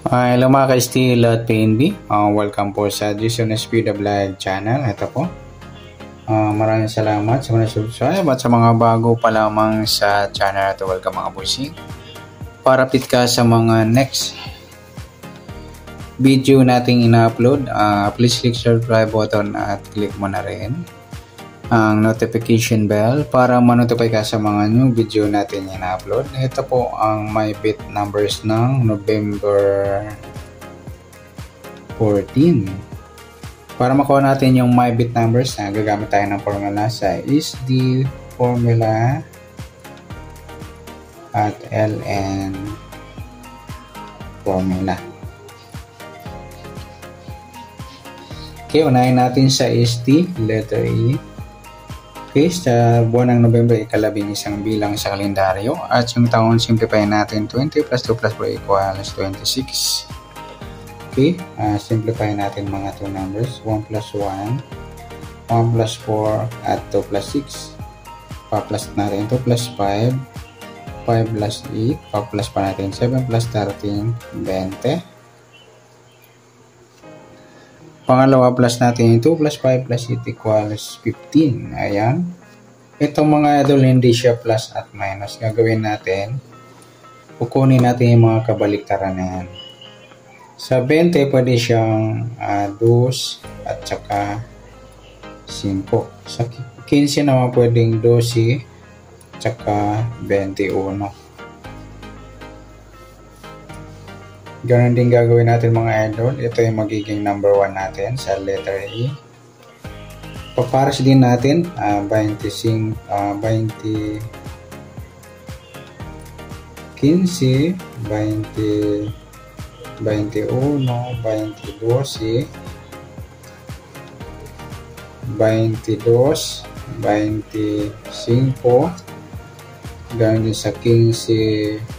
Hello mga ka-STL at PNB. Welcome po sa Jason SP The Vlog channel. Ito po. Maraming salamat sa mga subscribe at sa mga bago pa lamang sa channel ito. Welcome mga busing. Para update ka sa mga next video nating ina-upload, please click subscribe button at click mo na rin ang notification bell para ma-notify ka sa mga new video natin ina-upload. Ito po ang my bit numbers ng November 14. Para makuha natin yung my bit numbers, gagamit tayo ng formula sa SD formula at LN formula. Okay, unahin natin sa SD, letter E. Okay, sa buwan ng November, ika-11 bilang sa kalendaryo. At yung taon, simplify natin 20 plus 2 plus 4 equals 26. Okay, simplify natin mga 2 numbers. 1 plus 1, 1 plus 4, at 2 plus 6. Pa-plus natin 2 plus 5, 5 plus 8, pa-plus pa natin 7 plus 13, 20. Pangalawa, plus natin 2 plus 5 plus 8 equals 15. Ayan. Itong mga idol, hindi siya plus at minus. Gagawin natin, kukunin natin yung mga kabaliktaran na yan. Sa 20, pwede siyang 2 at saka 5. Sa 15 naman pwedeng 12 at saka 21. Ganun din gagawin natin mga idol. Ito yung magiging number 1 natin sa letter E. Papares din natin 15, 20, 15, 20, 21, 22, 22, 25. Ganun din sa 15,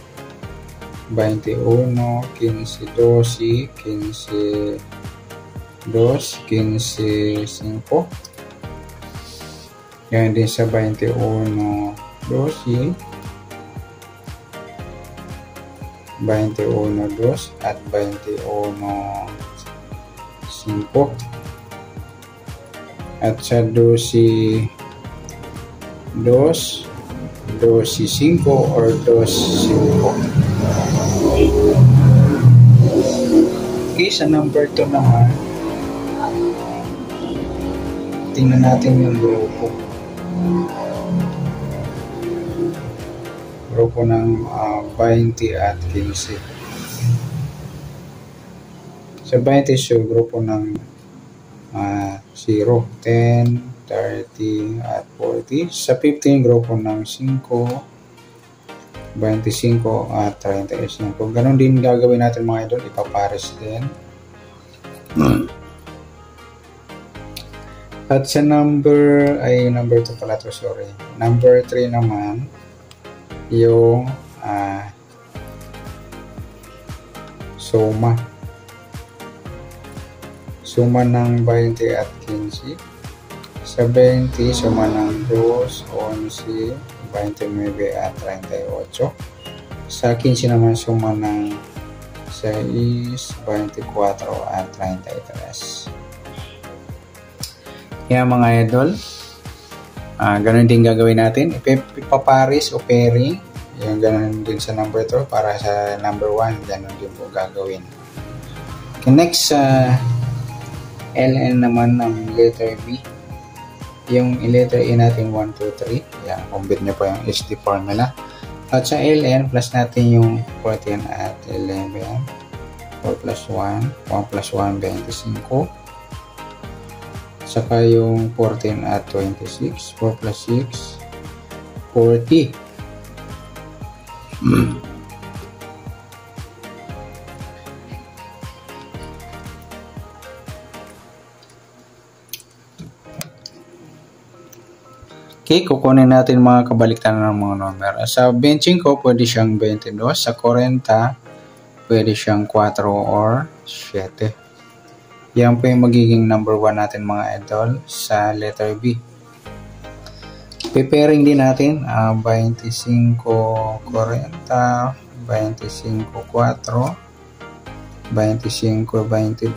21, 15, 12, 15, 2, 15, 5. Yan din sa 21, 12, 21, 2, at 21, 5. At sa 12, 2, 12, 5 or 2, 5. Okay, sa number 2 naman, tingnan natin yung grupo. Grupo ng 20 at 15. Sa 20, so grupo ng 0, 10, 30, at 40. Sa 15, grupo ng 5, 25 at 35. Ganon din gagawin natin mga idol, ipapares din. At sa number 2 pala to, sorry. Number 3 naman, yung suma. Suma ng 20 at 15. Sa 20, suma ng 2, 11, 29 at 38. Sa 15 naman, suma ng 6, 24 at 33. Yan mga idol. Ganun din gagawin natin. Ipaparis o pairing. Yung ganun din sa number 2 para sa number 1. Ganun din po gagawin. Okay, next, LN naman ng letter B. Yung letter E natin 1, 2, 3. Yan, combine nyo po yung SD formula. At sa LN, plus natin yung 14 at 11. 4 plus 1. 1 plus 1, 25. Saka yung 14 at 26. 4 plus 6, 40. Okay, kukunin natin mga kabaliktaran ng mga number. Sa 25, pwede siyang 22. Sa 40, pwede siyang 4 or 7. Yan po yung magiging number 1 natin mga idol sa letter B. Pairing din natin 25, 40, 25, 4, 25, 22,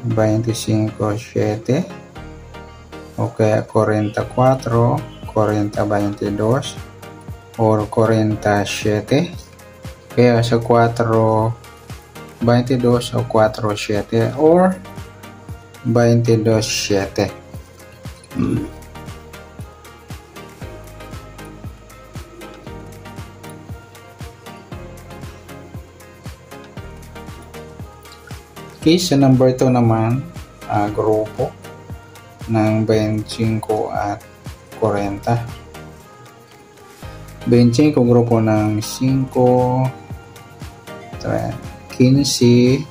25, 7, o kaya 44, 40, 22, or 47, kaya sa 4, 22 o 4, 7, or 22, 7. Okay, sa number 2 naman, grupo ng 25 at 40. 25 grupo ng 5, 15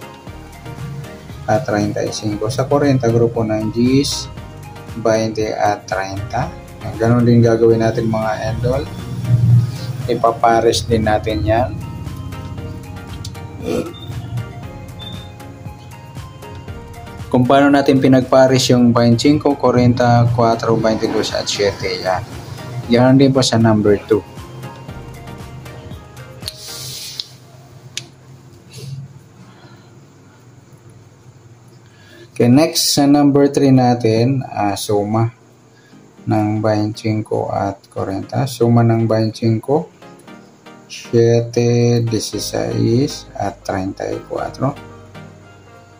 at 35. Sa 40 grupo ng 10, 20 at 30. Ganon din gagawin natin mga idol. Ipapares din natin yan. Kung paano natin pinagpares yung 25, 40, 4, 22 at 7. Yan. Yan din po sa number 2. Okay, next sa number 3 natin, suma ng 25 at 40. Suma ng 25, 7, 16 at 34.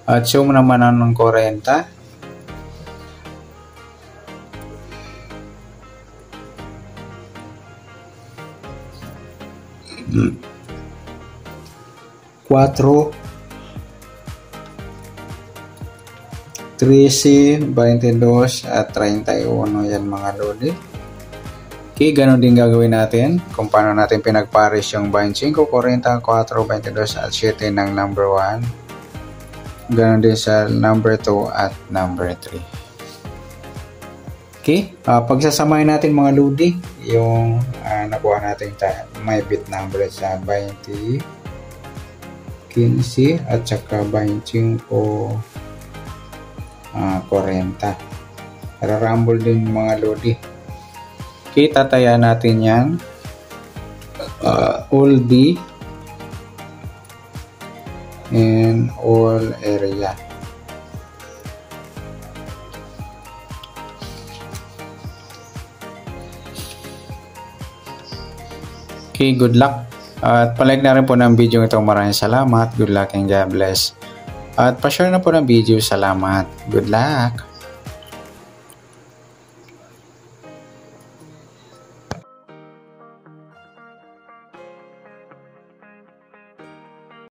At suma naman ng 40, 4, 13, 22 at 31. Yan mga lodi. Okay, ganun din gagawin natin kung paano natin pinagpares yung 25, 40, 4, 22 at 7 ng number 1. Ganon din sa number 2 at number 3. Okay, pagsasamahin natin mga lodi, yung nakuha natin may bit number sa 20, 15 at saka 25, 40. Rarambol din mga lodi. Okay, tataya natin yan. All D in all area. Okay, good luck. At palike na rin po ng video ito. Maraming salamat. Good luck and God bless. At pa-share na po ng video. Salamat. Good luck.